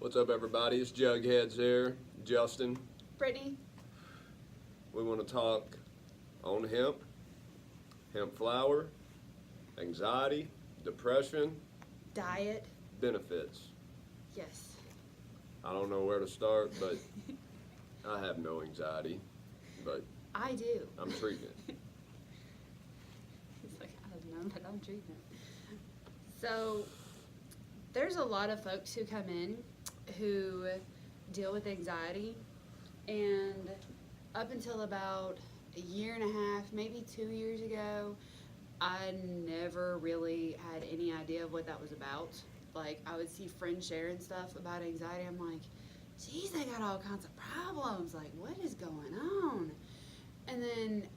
What's up, everybody? It's Jughead'z here. Justin. Brittany. We want to talk on hemp flower, anxiety, depression, Diet. benefits. Yes. I don't know where to start, but I have no anxiety, but I do. I'm treating it. It's like, I don't know, but I'm treating it. So, there's a lot of folks who come in who deal with anxiety, and up until about a year and a half, maybe 2 years ago, I never really had any idea of what that was about. Like, I would see friends sharing stuff about anxiety. I'm like, geez, they got all kinds of problems. Like, what is going on? And then,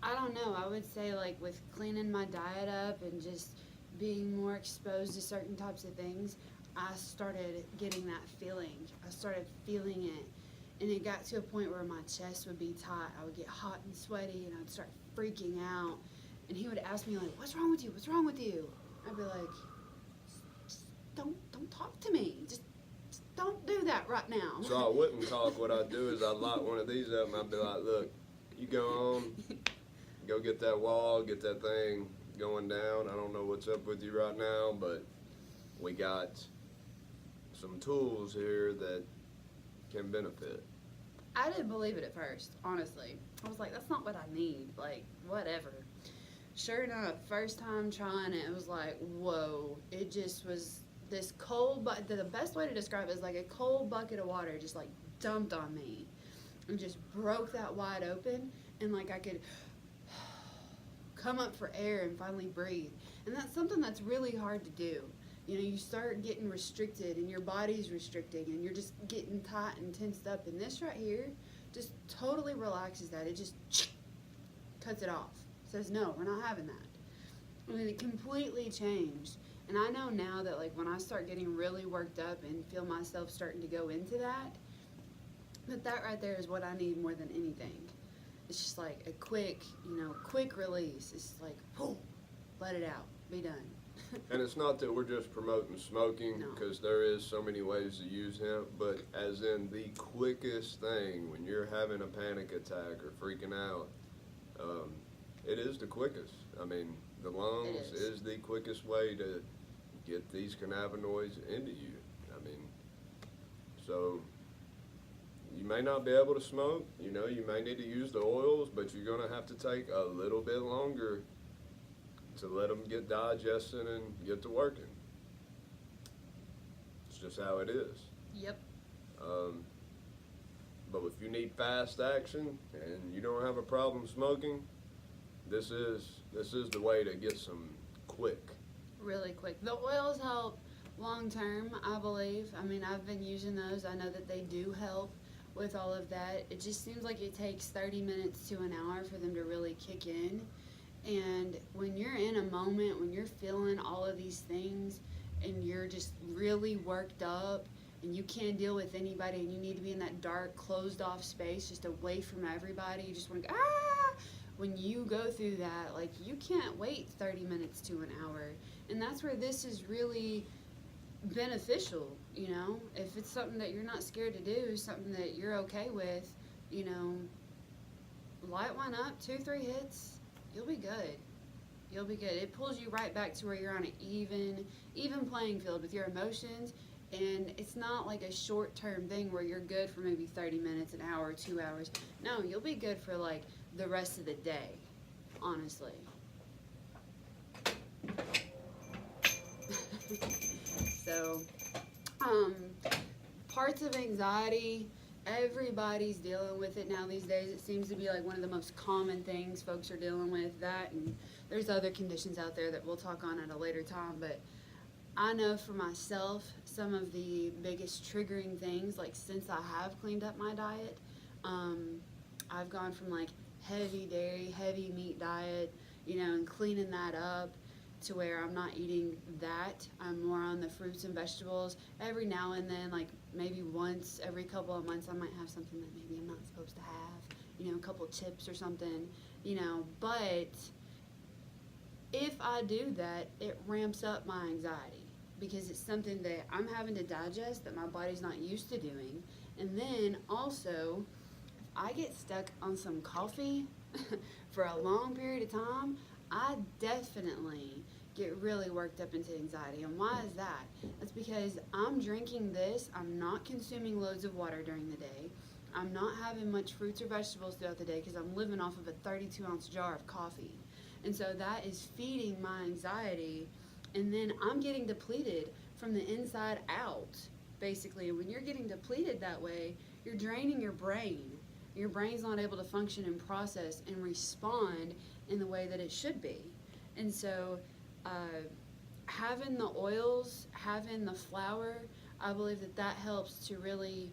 I don't know, I would say, like, with cleaning my diet up and just being more exposed to certain types of things, I started getting that feeling. I started feeling it. And it got to a point where my chest would be tight. I would get hot and sweaty, and I'd start freaking out. And he would ask me, like, what's wrong with you? What's wrong with you? I'd be like, just don't talk to me. Just don't do that right now. So I wouldn't talk. What I'd do is I'd lock one of these up, and I'd be like, look, you go on, go get that wall, get that thing going down. I don't know what's up with you right now, but we got some tools here that can benefit. I didn't believe it at first, honestly. I was like, that's not what I need. Like, whatever. Sure enough, first time trying it, it was like, whoa. It just was this cold, but the best way to describe it is like a cold bucket of water just like dumped on me and just broke that wide open, and like I could come up for air and finally breathe. And that's something that's really hard to do. You know, you start getting restricted and your body's restricting and you're just getting tight and tensed up. And this right here just totally relaxes that. It just cuts it off. Says, no, we're not having that. And it completely changed. And I know now that, like, when I start getting really worked up and feel myself starting to go into that right there is what I need more than anything. It's just like a quick release. It's like, whoo, let it out, be done. And it's not that we're just promoting smoking, because there is so many ways to use hemp, but as in the quickest thing when you're having a panic attack or freaking out, it is the quickest. I mean, the lungs is the quickest way to get these cannabinoids into you. I mean, so you may not be able to smoke, you know, you may need to use the oils, but you're going to have to take a little bit longer to let them get digested and get to working. It's just how it is. Yep. But if you need fast action and you don't have a problem smoking, this is the way to get some quick. Really quick. The oils help long term, I believe. I mean, I've been using those. I know that they do help with all of that. It just seems like it takes 30 minutes to an hour for them to really kick in. And when you're in a moment, when you're feeling all of these things and you're just really worked up and you can't deal with anybody and you need to be in that dark, closed off space just away from everybody, you just want to go, ah! When you go through that, like, you can't wait 30 minutes to an hour. And that's where this is really beneficial, you know? If it's something that you're not scared to do, something that you're okay with, you know, light one up, 2-3 hits. You'll be good. You'll be good. It pulls you right back to where you're on an even playing field with your emotions, and it's not like a short-term thing where you're good for maybe 30 minutes, an hour, 2 hours. No, you'll be good for like the rest of the day, honestly. So, parts of anxiety, everybody's dealing with it now these days. It seems to be like one of the most common things folks are dealing with, that, and there's other conditions out there that we'll talk on at a later time. But I know for myself, some of the biggest triggering things, like since I have cleaned up my diet, I've gone from like heavy dairy, heavy meat diet, you know, and cleaning that up to where I'm not eating that. I'm more on the fruits and vegetables. Every now and then, like maybe once every couple of months, I might have something that maybe I'm not supposed to have, you know, a couple chips or something, you know. But if I do that, it ramps up my anxiety. because it's something that I'm having to digest that my body's not used to doing. And then also, if I get stuck on some coffee for a long period of time, I definitely get really worked up into anxiety. And why is that? That's because I'm drinking this, I'm not consuming loads of water during the day, I'm not having much fruits or vegetables throughout the day because I'm living off of a 32-ounce jar of coffee. And so that is feeding my anxiety, and then I'm getting depleted from the inside out, basically. When you're getting depleted that way, you're draining your brain. Your brain's not able to function and process and respond in the way that it should be. And so having the oils, having the flour, I believe that that helps to really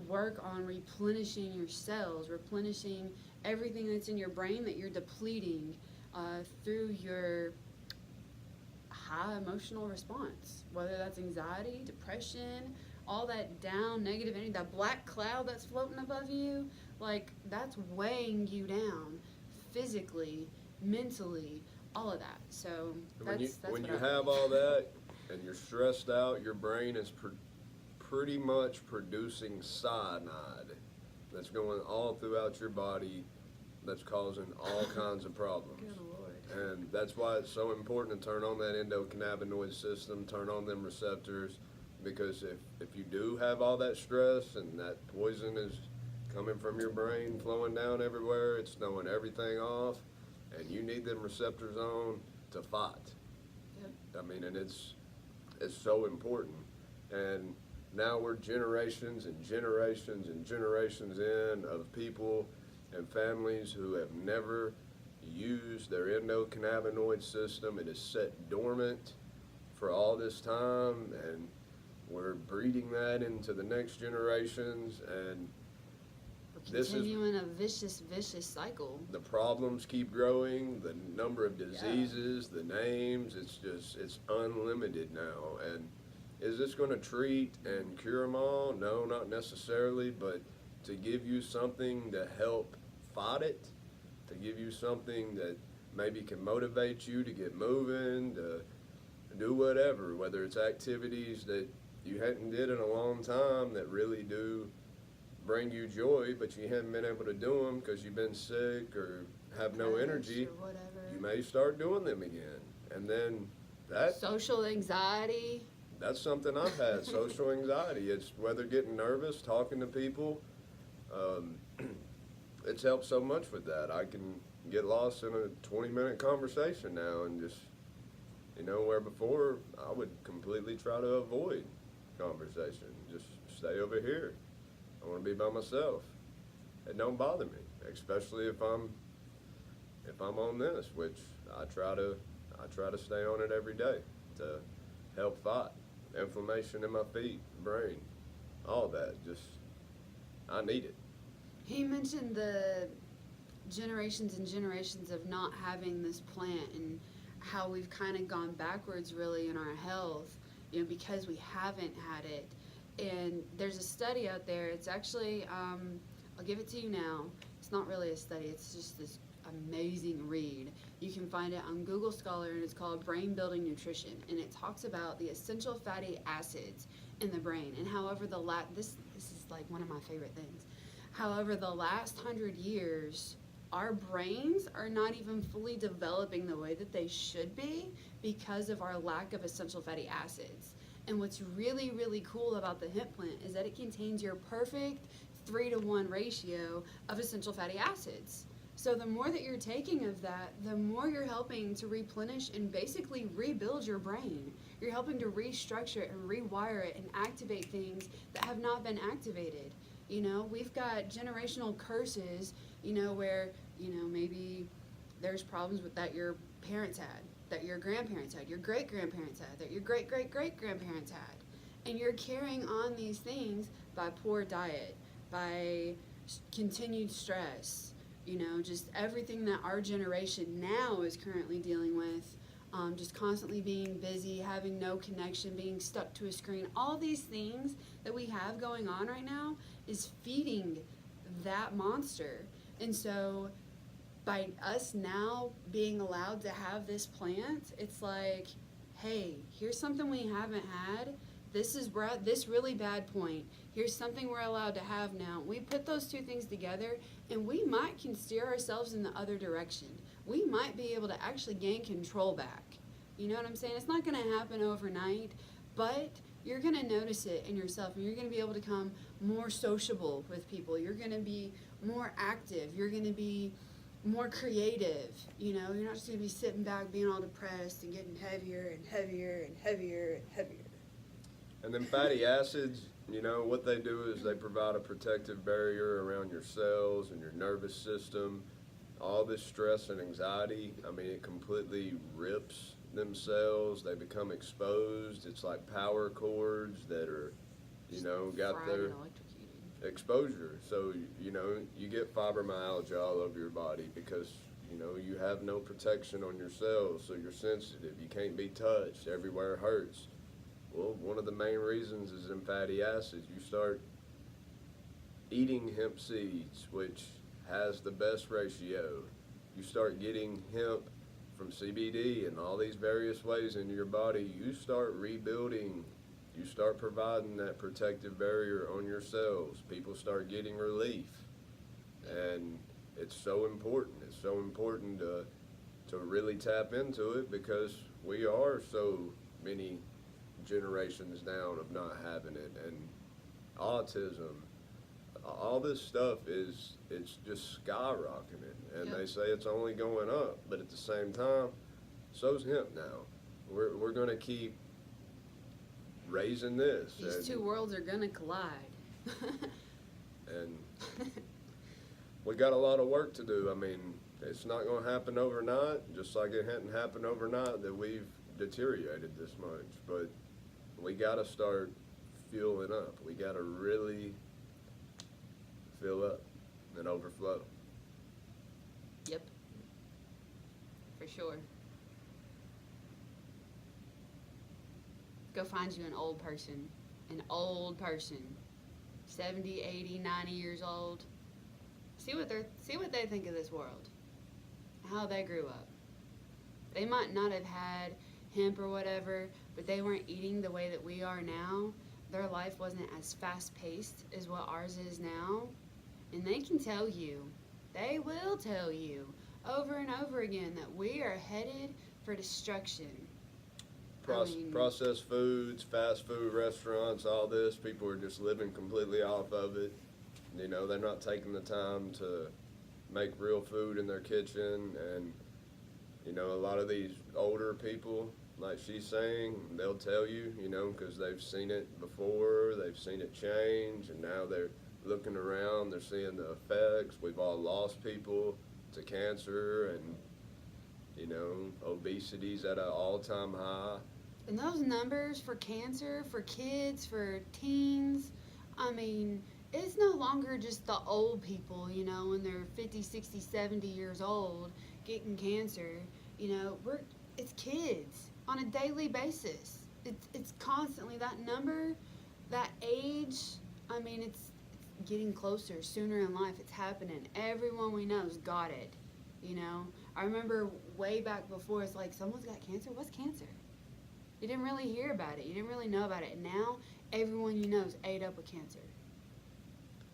work on replenishing your cells, replenishing everything that's in your brain that you're depleting through your high emotional response, whether that's anxiety, depression, all that down negative energy, that black cloud that's floating above you, like that's weighing you down physically, mentally, all of that. So that's when what you I have believe. all that and you're stressed out, your brain is pretty much producing cyanide that's going all throughout your body, that's causing all kinds of problems. Good Lord. And that's why it's so important to turn on that endocannabinoid system, turn on them receptors, because if you do have all that stress and that poison is coming from your brain, flowing down everywhere, it's throwing everything off, and you need them receptors on to fight. Yep. I mean, and it's so important. And now we're generations and generations and generations in of people and families who have never used their endocannabinoid system. It is set dormant for all this time, and we're breeding that into the next generations, and this is Continuing a vicious cycle. the problems keep growing, the number of diseases, the names, it's unlimited now. And is this going to treat and cure them all? No, not necessarily, but to give you something to help fight it, to give you something that maybe can motivate you to get moving, to do whatever, whether it's activities that you hadn't did in a long time that really do bring you joy, but you haven't been able to do them because you've been sick or have no energy, or whatever. you may start doing them again. And then that Social anxiety. that's something I've had, social anxiety. It's whether getting nervous, talking to people. It's helped so much with that. I can get lost in a 20-minute conversation now and just, where before I would completely try to avoid conversation. Just stay over here. I want to be by myself. It don't bother me, especially if I'm on this, which I try to stay on it every day to help fight inflammation in my feet, brain, all that. Just I need it. He mentioned the generations and generations of not having this plant and how we've kind of gone backwards really in our health, because we haven't had it. And there's a study out there. It's actually, I'll give it to you now. It's not really a study. It's just this amazing read. You can find it on Google Scholar, and it's called Brain Building Nutrition. And it talks about the essential fatty acids in the brain. And however, this is like one of my favorite things. However, the last 100 years, our brains are not even fully developing the way that they should be because of our lack of essential fatty acids. And what's really, really cool about the hemp plant is that it contains your perfect 3-to-1 ratio of essential fatty acids. So the more that you're taking of that, the more you're helping to replenish and basically rebuild your brain. You're helping to restructure it and rewire it and activate things that have not been activated. We've got generational curses, where, maybe there's problems with that your parents had, that your grandparents had, your great-grandparents had, that your great-great-great-grandparents had. And you're carrying on these things by poor diet, by continued stress, just everything that our generation now is currently dealing with, just constantly being busy, having no connection, being stuck to a screen. All these things that we have going on right now is feeding that monster. And so by us now being allowed to have this plant, it's like, hey, here's something we haven't had. This is this really bad point. Here's something we're allowed to have now. We put those two things together, and we can steer ourselves in the other direction. We might be able to actually gain control back. You know what I'm saying? It's not going to happen overnight, but you're going to notice it in yourself, and you're going to be able to become more sociable with people. You're going to be more active. You're going to be more creative. You know, you're not just going to be sitting back being all depressed and getting heavier and heavier and heavier and heavier. And then fatty acids, you know, what they do is they provide a protective barrier around your cells and your nervous system. All this stress and anxiety, I mean, it completely rips them cells. They become exposed. It's like power cords that are, you know, got their exposure. So, you know, you get fibromyalgia all over your body because, you know, you have no protection on your cells, so you're sensitive. You can't be touched. Everywhere hurts. Well, one of the main reasons is in fatty acids. You start eating hemp seeds, which has the best ratio. You start getting hemp from CBD and all these various ways into your body. You start rebuilding. You start providing that protective barrier on your cells. People start getting relief. And it's so important. It's so important to really tap into it because we are so many generations down of not having it. And autism, all this stuff it's just skyrocketing, and They say it's only going up, but at the same time, so's hemp now. We're going to keep raising this. These two worlds are going to collide. And we got a lot of work to do. I mean, it's not going to happen overnight, just like it hadn't happened overnight that we've deteriorated this much, but we got to start fueling up. We got to really fill up and overflow. Yep. For sure. Go find you an old person. 70, 80, 90 years old. See what they think of this world. How they grew up. They might not have had hemp or whatever, but they weren't eating the way that we are now. Their life wasn't as fast-paced as what ours is now. And they can tell you, they will tell you over and over again that we are headed for destruction. Processed foods, fast food restaurants, all this, people are just living completely off of it. You know, they're not taking the time to make real food in their kitchen. And, you know, a lot of these older people, like she's saying, they'll tell you, you know, because they've seen it before, they've seen it change, and now they're looking around, they're seeing the effects. We've all lost people to cancer, and, you know, obesity's at an all-time high. And those numbers for cancer, for kids, for teens, I mean, it's no longer just the old people, you know, when they're 50, 60, 70 years old getting cancer. You know, it's kids on a daily basis. It's constantly that number, that age. I mean, it's getting closer, sooner in life. It's happening. Everyone we know's got it, you know. I remember way back before, it's like, someone's got cancer? What's cancer? You didn't really hear about it. You didn't really know about it. And now, everyone you know is ate up with cancer.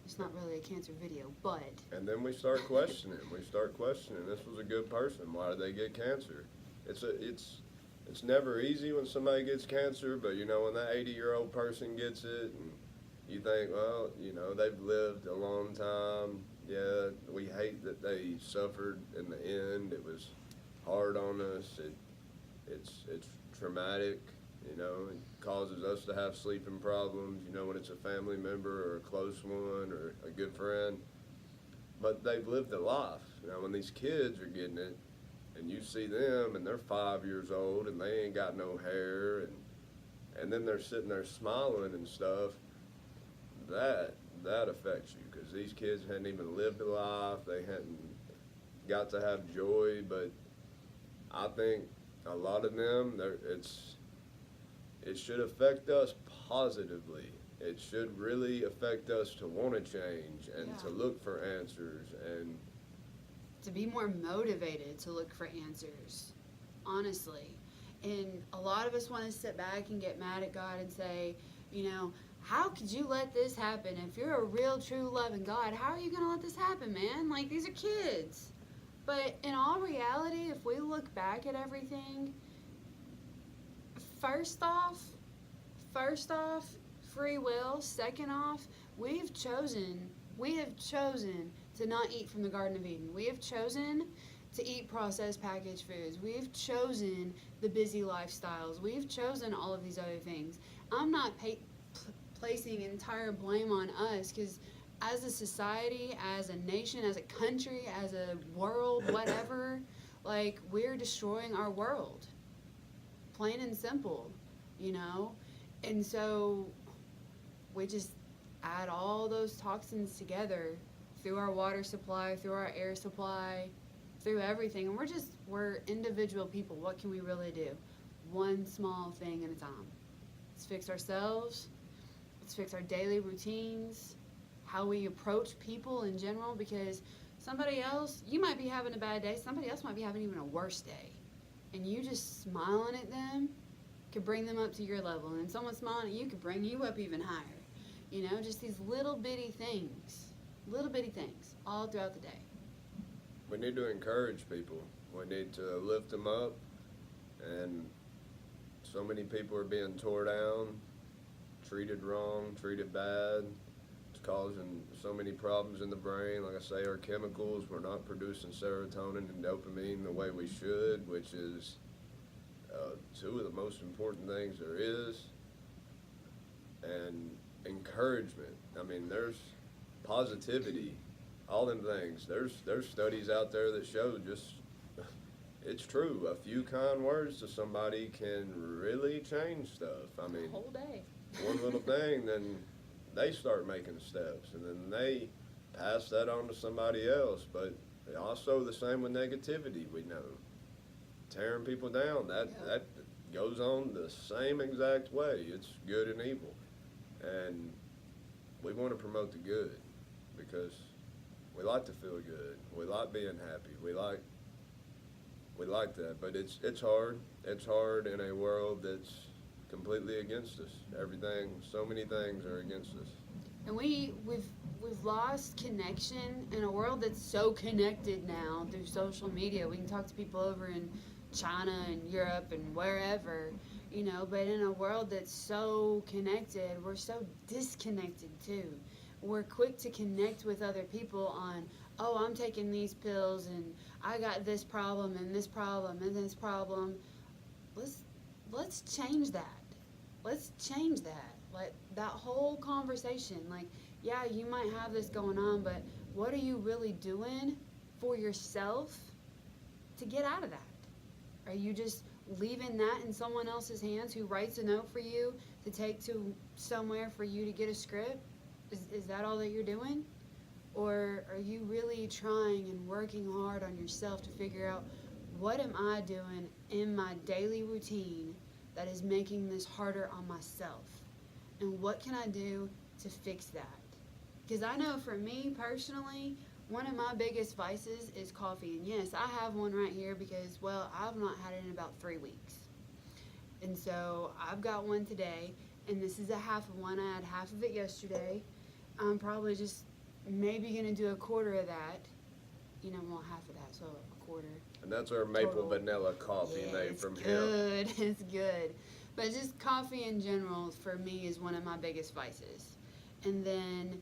It's not really a cancer video, but... And then we start questioning. This was a good person. Why did they get cancer? It's never easy when somebody gets cancer, but, you know, when that 80-year-old person gets it, and you think, well, you know, they've lived a long time. Yeah, we hate that they suffered in the end. It was hard on us. It's traumatic, you know. It causes us to have sleeping problems, you know, when it's a family member or a close one or a good friend. But they've lived a life. You know, when these kids are getting it, and you see them, and they're 5 years old, and they ain't got no hair, and then they're sitting there smiling and stuff, that affects you, because these kids hadn't even lived a life. They hadn't got to have joy. But I think a lot of them, it should affect us positively. It should really affect us to want to change and to look for answers and to be more motivated to look for answers, honestly. And a lot of us want to sit back and get mad at God and say, you know, how could you let this happen? If you're a real, true, loving God, how are you going to let this happen, man? Like, these are kids. But in all reality, if we look back at everything, first off, free will. Second off, we have chosen to not eat from the Garden of Eden. We have chosen to eat processed packaged foods. We've chosen the busy lifestyles. We've chosen all of these other things. I'm not placing entire blame on us, because as a society, as a nation, as a country, as a world, whatever, like, we're destroying our world. Plain and simple, you know? And so we just add all those toxins together through our water supply, through our air supply, through everything. And we're individual people. What can we really do? One small thing at a time. Let's fix ourselves. Let's fix our daily routines, how we approach people in general, because somebody else, you might be having a bad day, somebody else might be having even a worse day. And you just smiling at them could bring them up to your level. And someone smiling at you could bring you up even higher. You know, just these little bitty things all throughout the day. We need to encourage people. We need to lift them up. And so many people are being tore down, treated wrong, treated bad. It's causing so many problems in the brain. Like I say, our chemicals, we're not producing serotonin and dopamine the way we should, which is two of the most important things there is. And encouragement. I mean, there's positivity, all them things. There's studies out there that show just, it's true. A few kind words to somebody can really change stuff. I mean, the whole day. One little thing, then they start making steps, and then they pass that on to somebody else. But also the same with negativity. We know tearing people down, that goes on the same exact way. It's good and evil, and we want to promote the good because we like to feel good. We like being happy. We like that, but it's hard. It's hard in a world that's completely against us. Everything, so many things are against us. And we've lost connection in a world that's so connected now through social media. We can talk to people over in China and Europe and wherever, you know, but in a world that's so connected, we're so disconnected too. We're quick to connect with other people on, oh, I'm taking these pills and I got this problem and this problem and this problem. Let's change that. Let's change that. Like, that whole conversation, like, yeah, you might have this going on, but what are you really doing for yourself to get out of that? Are you just leaving that in someone else's hands who writes a note for you to take to somewhere for you to get a script? Is that all that you're doing? Or are you really trying and working hard on yourself to figure out, what am I doing in my daily routine that is making this harder on myself? And what can I do to fix that? Because I know for me personally, one of my biggest vices is coffee. And yes, I have one right here because, well, I've not had it in about 3 weeks. And so I've got one today, and this is a half of one. I had half of it yesterday. I'm probably just maybe going to do a quarter of that. You know, well, half of that, so a quarter. And that's our maple Total. Vanilla coffee made from hemp. It's good. But just coffee in general, for me, is one of my biggest vices. And then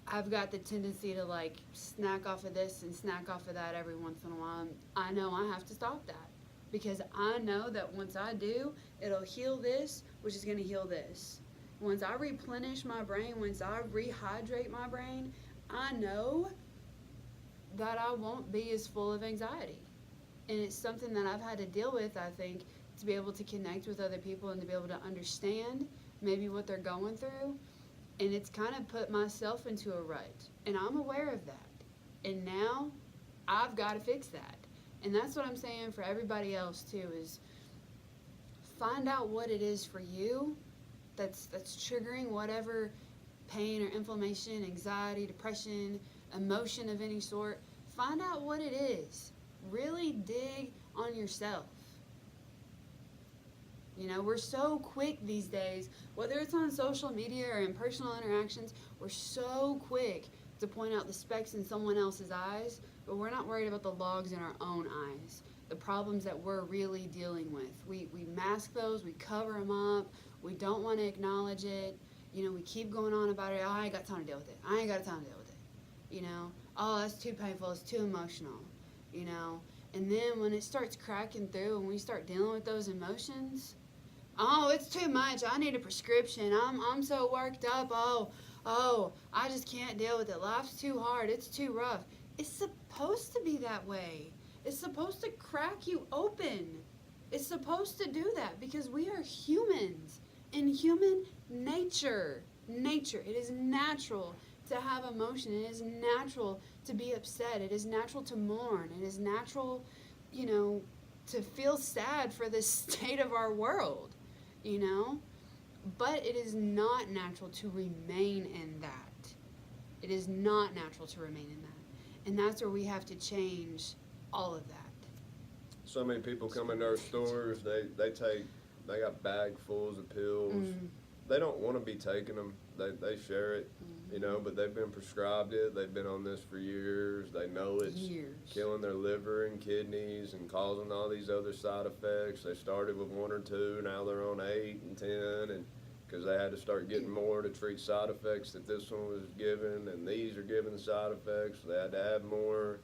I've got the tendency to, like, snack off of this and snack off of that every once in a while. I know I have to stop that, because I know that once I do, it'll heal this, which is going to heal this. Once I replenish my brain, once I rehydrate my brain, I know that I won't be as full of anxiety. And it's something that I've had to deal with, I think, to be able to connect with other people and to be able to understand maybe what they're going through. And it's kind of put myself into a rut. And I'm aware of that. And now I've got to fix that. And that's what I'm saying for everybody else too, is find out what it is for you that's triggering whatever pain or inflammation, anxiety, depression, emotion of any sort. Find out what it is. Really dig on yourself. You know, we're so quick these days, whether it's on social media or in personal interactions, we're so quick to point out the specks in someone else's eyes, but we're not worried about the logs in our own eyes, the problems that we're really dealing with. We mask those, we cover them up, we don't want to acknowledge it. You know, we keep going on about it. Oh, I ain't got time to deal with it. I ain't got time to deal with it. You know, oh, that's too painful, it's too emotional, you know. And then when it starts cracking through and we start dealing with those emotions, oh, it's too much. I need a prescription. I'm so worked up. Oh, I just can't deal with it. Life's too hard. It's too rough. It's supposed to be that way. It's supposed to crack you open. It's supposed to do that because we are humans. In human nature, it is natural to have emotion. It is natural to be upset. It is natural to mourn. It is natural, you know, to feel sad for the state of our world. You know, but it is not natural to remain in that. It is not natural to remain in that. And that's where we have to change all of that. So many people come into our stores, they got bagfuls of pills. They don't want to be taking them. They share it, you know, but they've been prescribed it. They've been on this for years. They know it's killing their liver and kidneys and causing all these other side effects. They started with 1 or 2, now they're on 8 and 10, and because they had to start getting more to treat side effects that this one was giving, and these are giving side effects, so they had to add more.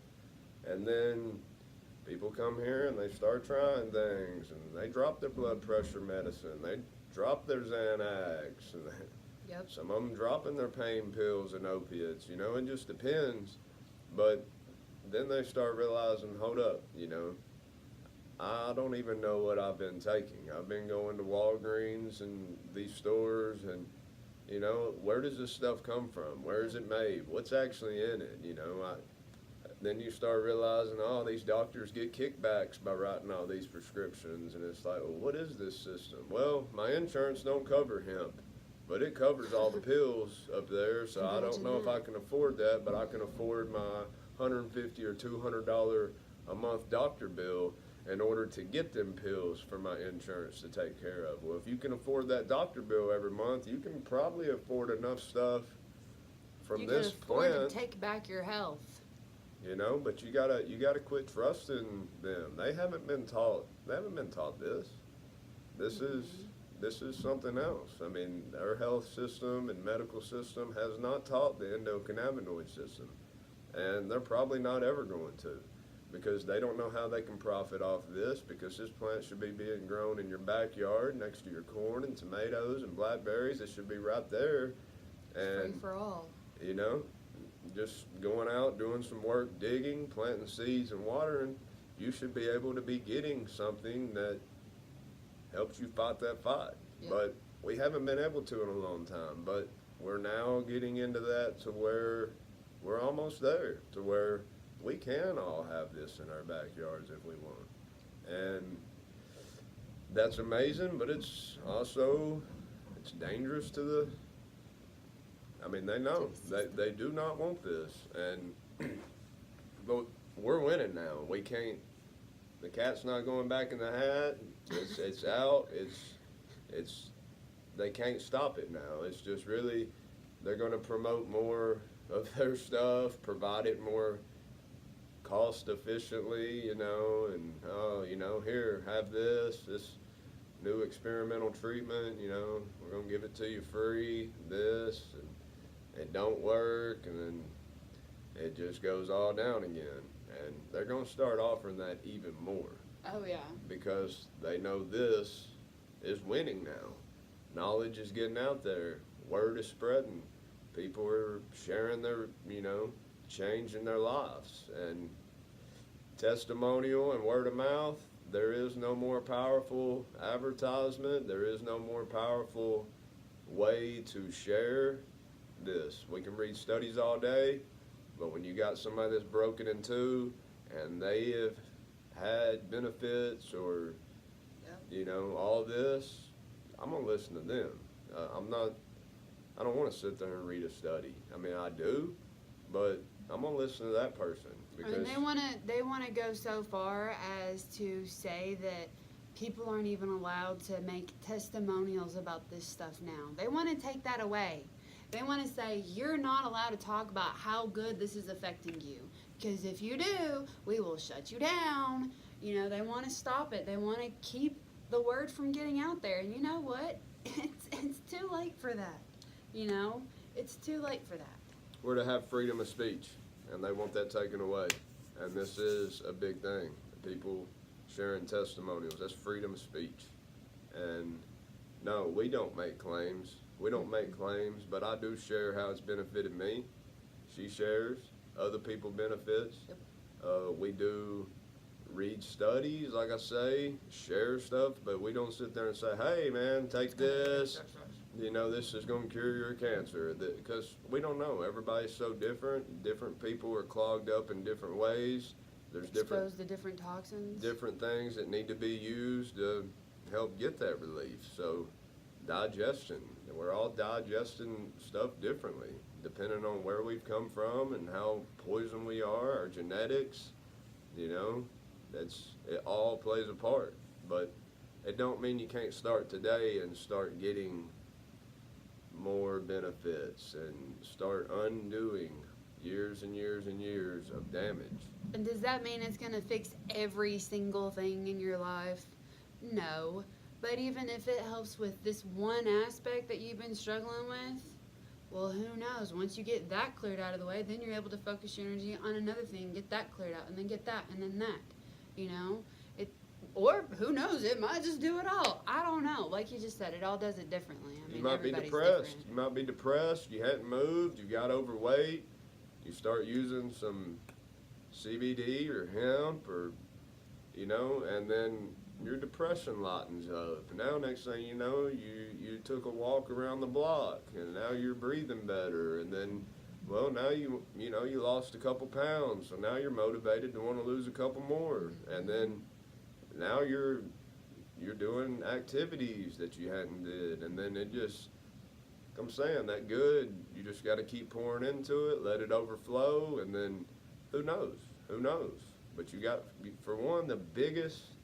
And then people come here and they start trying things, and they drop their blood pressure medicine. They drop their Xanax, and some of them dropping their pain pills and opiates. You know, it just depends. But then they start realizing, hold up, you know, I don't even know what I've been taking. I've been going to Walgreens and these stores, and, you know, where does this stuff come from? Where is it made? What's actually in it? You know, then you start realizing, oh, these doctors get kickbacks by writing all these prescriptions, and it's like, well, what is this system? Well, my insurance don't cover hemp, but it covers all the pills up there, so I don't know if I can afford that, but I can afford my $150 or $200 a month doctor bill in order to get them pills for my insurance to take care of. Well, if you can afford that doctor bill every month, you can probably afford enough stuff from this plant. You can afford to take back your health. You know, but you gotta quit trusting them. They haven't been taught this. This is something else. I mean, our health system and medical system has not taught the endocannabinoid system, and they're probably not ever going to, because they don't know how they can profit off of this, because this plant should be being grown in your backyard next to your corn and tomatoes and blackberries. It should be right there. And free for all. You know, just going out, doing some work, digging, planting seeds and watering, you should be able to be getting something that helps you fight that fight. Yep. But we haven't been able to in a long time, but we're now getting into that to where we're almost there, to where we can all have this in our backyards if we want. And that's amazing, but it's also, it's dangerous to the, I mean, they know. They do not want this. And but we're winning now. We can't, the cat's not going back in the hat. It's out. It's they can't stop it now. It's just really, they're going to promote more of their stuff, provide it more cost efficiently, you know, and, oh, you know, here, have this new experimental treatment, you know, we're going to give it to you free, this, and it don't work, and then it just goes all down again. And they're going to start offering that even more. Oh, yeah. Because they know this is winning now. Knowledge is getting out there. Word is spreading. People are sharing their, you know, changing their lives. And testimonial and word of mouth, there is no more powerful advertisement. There is no more powerful way to share this. We can read studies all day, but when you got somebody that's broken in two and they have had benefits or, you know, all this, I'm going to listen to them. I don't want to sit there and read a study. I mean, I do, but I'm going to listen to that person. Because I mean, they want to go so far as to say that people aren't even allowed to make testimonials about this stuff now. They want to take that away. They want to say, you're not allowed to talk about how good this is affecting you. Because if you do, we will shut you down. You know, they want to stop it. They want to keep the word from getting out there. And you know what? It's too late for that. You know? It's too late for that. We're to have freedom of speech, and they want that taken away. And this is a big thing. People sharing testimonials, that's freedom of speech. And no, we don't make claims. We don't make claims, but I do share how it's benefited me. She shares other people benefits. Yep. We do read studies, like I say, share stuff, but we don't sit there and say, hey man, take this. You know, this is going to cure your cancer. Because we don't know. Everybody's so different. Different people are clogged up in different ways. There's exposed to different toxins. Different things that need to be used to help get that relief. So digestion. We're all digesting stuff differently, depending on where we've come from and how poisoned we are, our genetics. You know, it all plays a part. But it don't mean you can't start today and start getting more benefits and start undoing years and years and years of damage. And does that mean it's going to fix every single thing in your life? No. But even if it helps with this one aspect that you've been struggling with, well, who knows? Once you get that cleared out of the way, then you're able to focus your energy on another thing, get that cleared out, and then get that, and then that, you know? Or who knows? It might just do it all. I don't know. Like you just said, it all does it differently. I mean, you might be depressed. You might be depressed. You hadn't moved. You got overweight. You start using some CBD or hemp, or you know, and then your depression lightens up. Now, next thing you know, you took a walk around the block, and now you're breathing better. And then, well, now you lost a couple pounds, so now you're motivated to want to lose a couple more. And then now you're doing activities that you hadn't did, and then it just, I'm saying, that good, you just got to keep pouring into it, let it overflow, and then who knows? But you got, for one, the biggest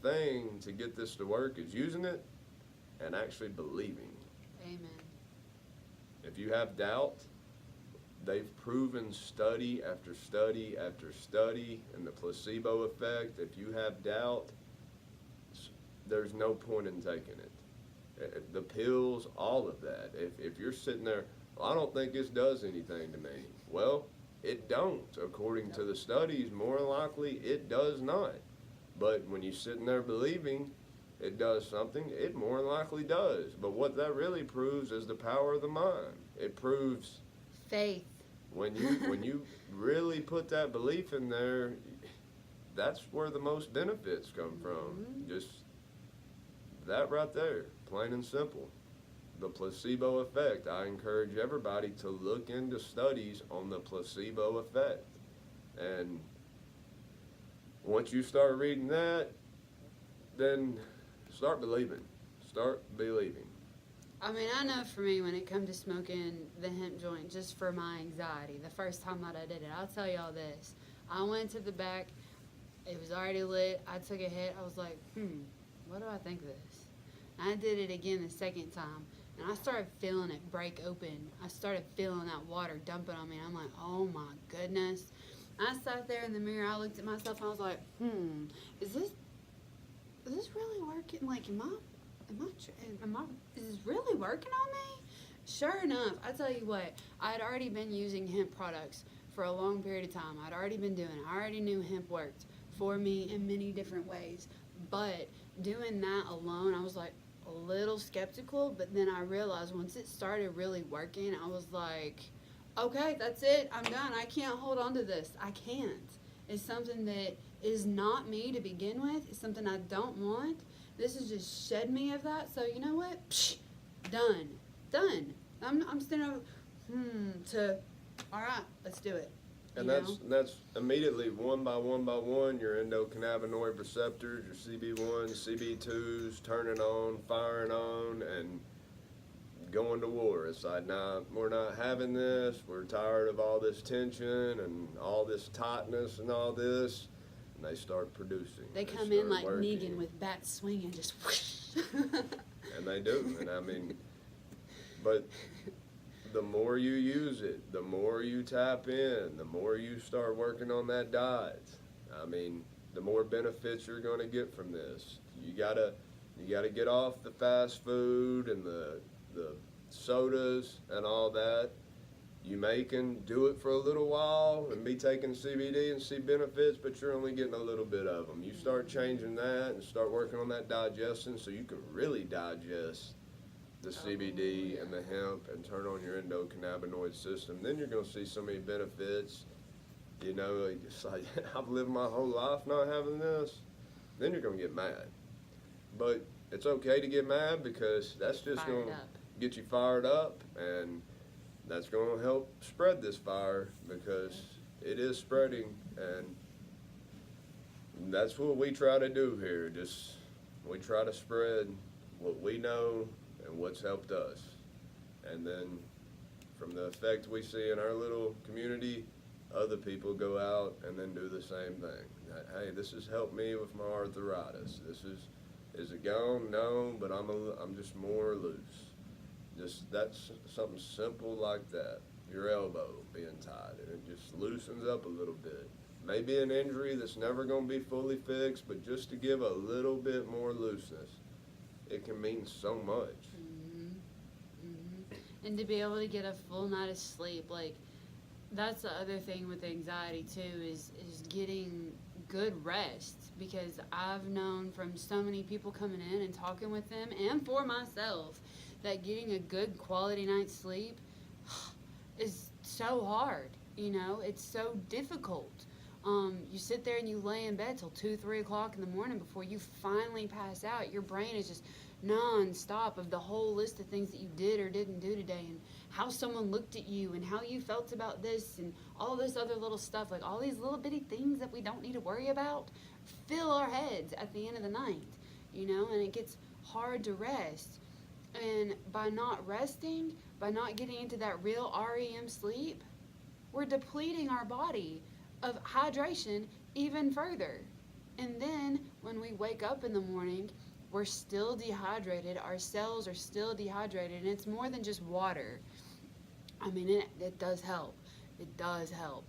thing to get this to work is using it and actually believing. Amen. If you have doubt, they've proven study after study after study and the placebo effect. If you have doubt, there's no point in taking it. The pills, all of that. If you're sitting there, well, I don't think this does anything to me. Well, it don't. According to the studies, more likely it does not. But when you're sitting there believing it does something, it more likely does. But what that really proves is the power of the mind. It proves faith. When you really put that belief in there, that's where the most benefits come from. Mm-hmm. Just that right there, plain and simple. The placebo effect. I encourage everybody to look into studies on the placebo effect. And once you start reading that, then start believing. Start believing. I mean, I know for me, when it comes to smoking the hemp joint, just for my anxiety, the first time that I did it, I'll tell y'all this. I went to the back. It was already lit. I took a hit. I was like, what do I think of this? And I did it again the second time, and I started feeling it break open. I started feeling that water dumping on me. I'm like, oh my goodness. I sat there in the mirror. I looked at myself, and I was like, is this really working? Like, is this really working on me? Sure enough, I tell you what, I had already been using hemp products for a long period of time. I'd already been doing it. I already knew hemp worked for me in many different ways. But doing that alone, I was like a little skeptical, but then I realized once it started really working, I was like, okay, that's it. I'm done. I can't hold on to this. I can't. It's something that is not me to begin with. It's something I don't want. This has just shed me of that. So you know what? Psh, done. I'm standing over, to, all right, let's do it. And that's immediately one by one, your endocannabinoid receptors, your CB1s, CB2s turning on, firing on, and going to war. It's like, nah, we're not having this. We're tired of all this tension and all this tightness and all this. and they start producing. They come in start like working. Negan with bats swinging, just whoosh. And they do, and I mean, but the more you use it, the more you tap in, the more you start working on that diet. I mean, the more benefits you're going to get from this. You gotta get off the fast food and the sodas and all that. You can do it for a little while and be taking CBD and see benefits, but you're only getting a little bit of them. You start changing that and start working on that digestion so you can really digest the CBD and the hemp and turn on your endocannabinoid system. Then you're going to see so many benefits. You know, it's like, I've lived my whole life not having this. Then you're going to get mad. But it's okay to get mad because that's just going to get you fired up, and that's going to help spread this fire because it is spreading, and that's what we try to do here. We try to spread what we know and what's helped us. And then from the effect we see in our little community, other people go out and then do the same thing. Hey, this has helped me with my arthritis. Is it gone? No, but I'm just more loose. That's something simple like that. Your elbow being tied, and it just loosens up a little bit. Maybe an injury that's never going to be fully fixed, but just to give a little bit more looseness, it can mean so much. And to be able to get a full night of sleep, like, that's the other thing with anxiety too, is getting good rest, because I've known from so many people coming in and talking with them, and for myself, that getting a good quality night's sleep is so hard. You know, it's so difficult. You sit there and you lay in bed till 2-3 o'clock in the morning before you finally pass out. Your brain is just non-stop of the whole list of things that you did or didn't do today, and how someone looked at you, and how you felt about this, and all this other little stuff, like all these little bitty things that we don't need to worry about fill our heads at the end of the night, you know, and it gets hard to rest. And by not resting, by not getting into that real REM sleep, we're depleting our body of hydration even further. And then when we wake up in the morning, we're still dehydrated. Our cells are still dehydrated, and it's more than just water. I mean, it does help. It does help.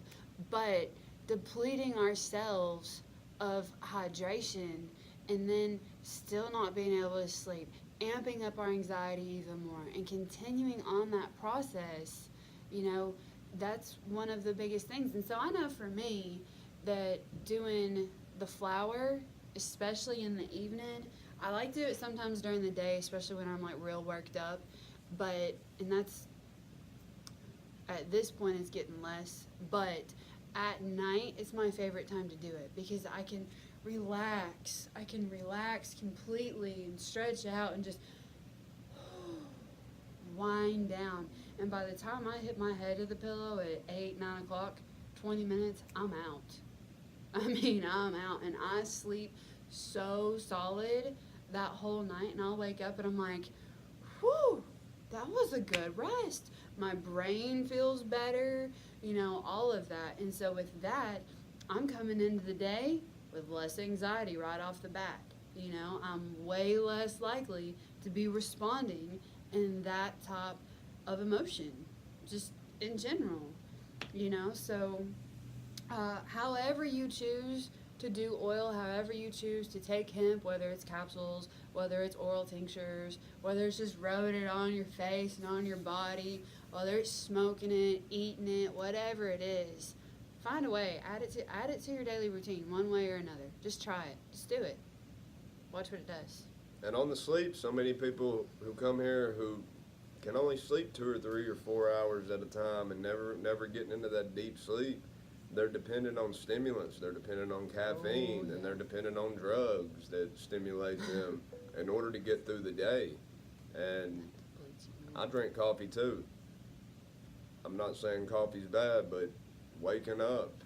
But depleting ourselves of hydration and then still not being able to sleep, amping up our anxiety even more, and continuing on that process, you know, that's one of the biggest things. And so I know for me that doing the flower, especially in the evening, I like to do it sometimes during the day, especially when I'm like real worked up, and that's, at this point it's getting less, but at night it's my favorite time to do it, because I can relax completely and stretch out and just wind down. And by the time I hit my head to the pillow at 8-9 o'clock, 20 minutes, I'm out. I mean, I'm out, and I sleep so solid that whole night, and I'll wake up and I'm like, whew, that was a good rest. My brain feels better, you know, all of that. And so with that, I'm coming into the day with less anxiety right off the bat. You know, I'm way less likely to be responding in that type of emotion, just in general, you know. So however you choose to do oil, however you choose to take hemp, whether it's capsules, whether it's oral tinctures, whether it's just rubbing it on your face and on your body, whether it's smoking it, eating it, whatever it is, find a way. Add it to your daily routine, one way or another. Just try it. Just do it. Watch what it does. And on the sleep, so many people who come here who can only sleep 2 or 3 or 4 hours at a time and never getting into that deep sleep. They're dependent on stimulants, they're dependent on caffeine, and they're dependent on drugs that stimulate them in order to get through the day. And I drink coffee too. I'm not saying coffee's bad, but waking up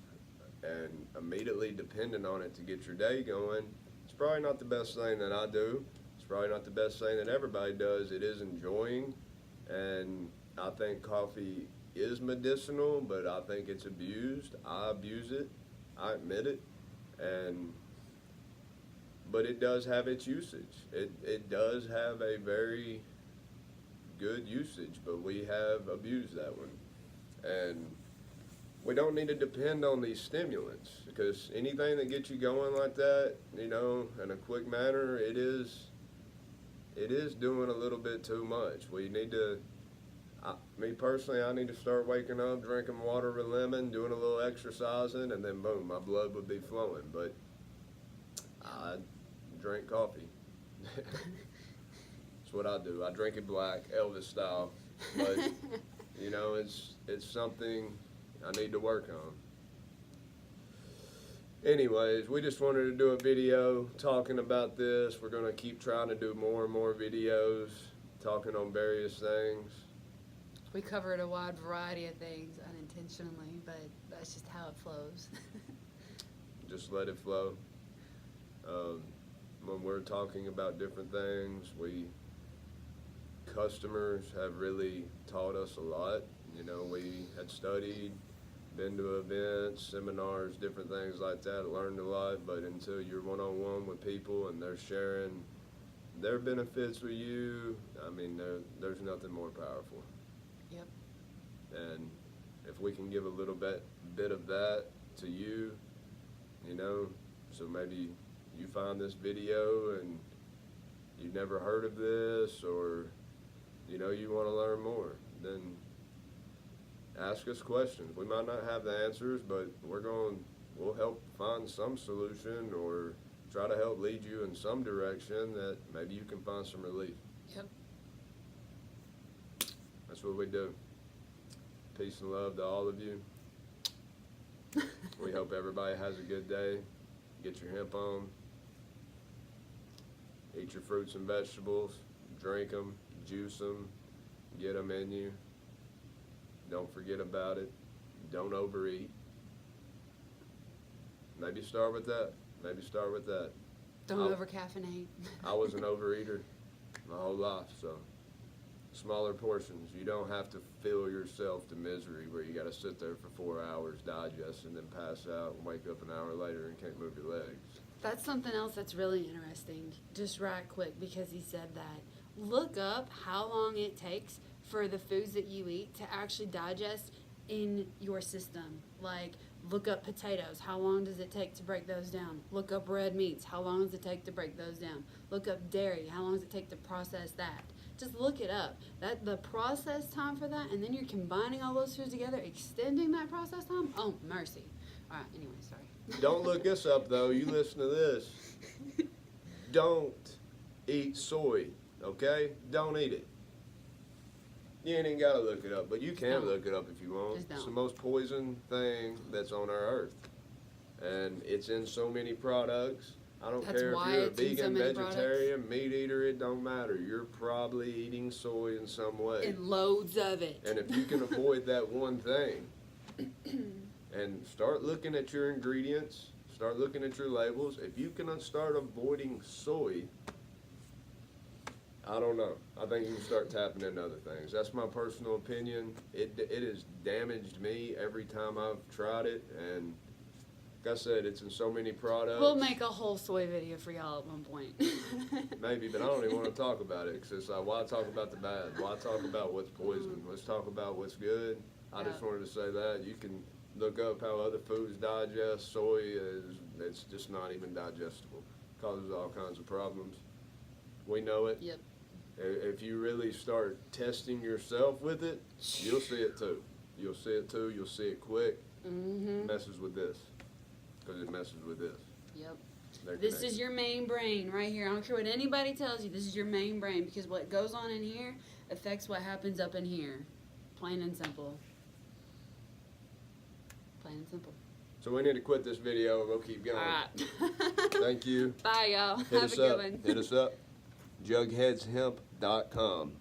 and immediately depending on it to get your day going, it's probably not the best thing that I do. It's probably not the best thing that everybody does. It is enjoying, and I think coffee is medicinal, but I think it's abused. I abuse it. I admit it. But it does have its usage. It does have a very good usage, but we have abused that one. And we don't need to depend on these stimulants, because anything that gets you going like that, you know, in a quick manner, it is doing a little bit too much. We need to, me personally, I need to start waking up, drinking water with lemon, doing a little exercising, and then boom, my blood would be flowing. But I drink coffee. That's what I do. I drink it black, Elvis style. But, you know, it's something I need to work on. Anyways, we just wanted to do a video talking about this. We're going to keep trying to do more and more videos talking on various things. We covered a wide variety of things unintentionally, but that's just how it flows. Just let it flow. When we're talking about different things, customers have really taught us a lot. You know, we had studied, been to events, seminars, different things like that, learned a lot, but until you're one-on-one with people and they're sharing their benefits with you, I mean, there's nothing more powerful. Yep. And if we can give a little bit of that to you, you know, so maybe you find this video and you've never heard of this, or, you know, you want to learn more, then ask us questions. We might not have the answers, but we'll help find some solution, or try to help lead you in some direction that maybe you can find some relief. Yep. That's what we do. Peace and love to all of you. We hope everybody has a good day. Get your hemp on. Eat your fruits and vegetables. Drink them. Juice them. Get them in you. Don't forget about it. Don't overeat. Maybe start with that. Don't over-caffeinate. I was an overeater my whole life, so smaller portions. You don't have to fill yourself to misery where you got to sit there for 4 hours, digest, and then pass out and wake up an hour later and can't move your legs. That's something else that's really interesting, just right quick, because he said that. Look up how long it takes for the foods that you eat to actually digest in your system. Like, look up potatoes. How long does it take to break those down? Look up red meats. How long does it take to break those down? Look up dairy. How long does it take to process that? Just look it up. The process time for that, and then you're combining all those foods together, extending that process time. Oh, mercy. All right, anyway, sorry. Don't look us up, though. You listen to this. Don't eat soy, okay? Don't eat it. You ain't even got to look it up, but you can look it up if you want. It's the most poison thing that's on our earth. And it's in so many products. I don't care if you're a vegan, vegetarian, meat eater, it don't matter. You're probably eating soy in some way. And loads of it. And if you can avoid that one thing, and start looking at your ingredients, start looking at your labels, if you can start avoiding soy, I don't know. I think you can start tapping into other things. That's my personal opinion. It has damaged me every time I've tried it, and like I said, it's in so many products. We'll make a whole soy video for y'all at one point. Maybe, but I don't even want to talk about it, because it's like, why talk about the bad? Why talk about what's poison? Let's talk about what's good. I just wanted to say that. You can look up how other foods digest. Soy it's just not even digestible. Causes all kinds of problems. We know it. Yep. If you really start testing yourself with it, you'll see it too. You'll see it too. You'll see it quick. Mm-hmm. It messes with this. Because it messes with this. Yep. This is your main brain right here. I don't care what anybody tells you. This is your main brain, because what goes on in here affects what happens up in here. Plain and simple. Plain and simple. So we need to quit this video and we'll keep going. All right. Thank you. Bye, y'all. Hit Have us a good up. one. Hit us up. Jughead'shemp.com.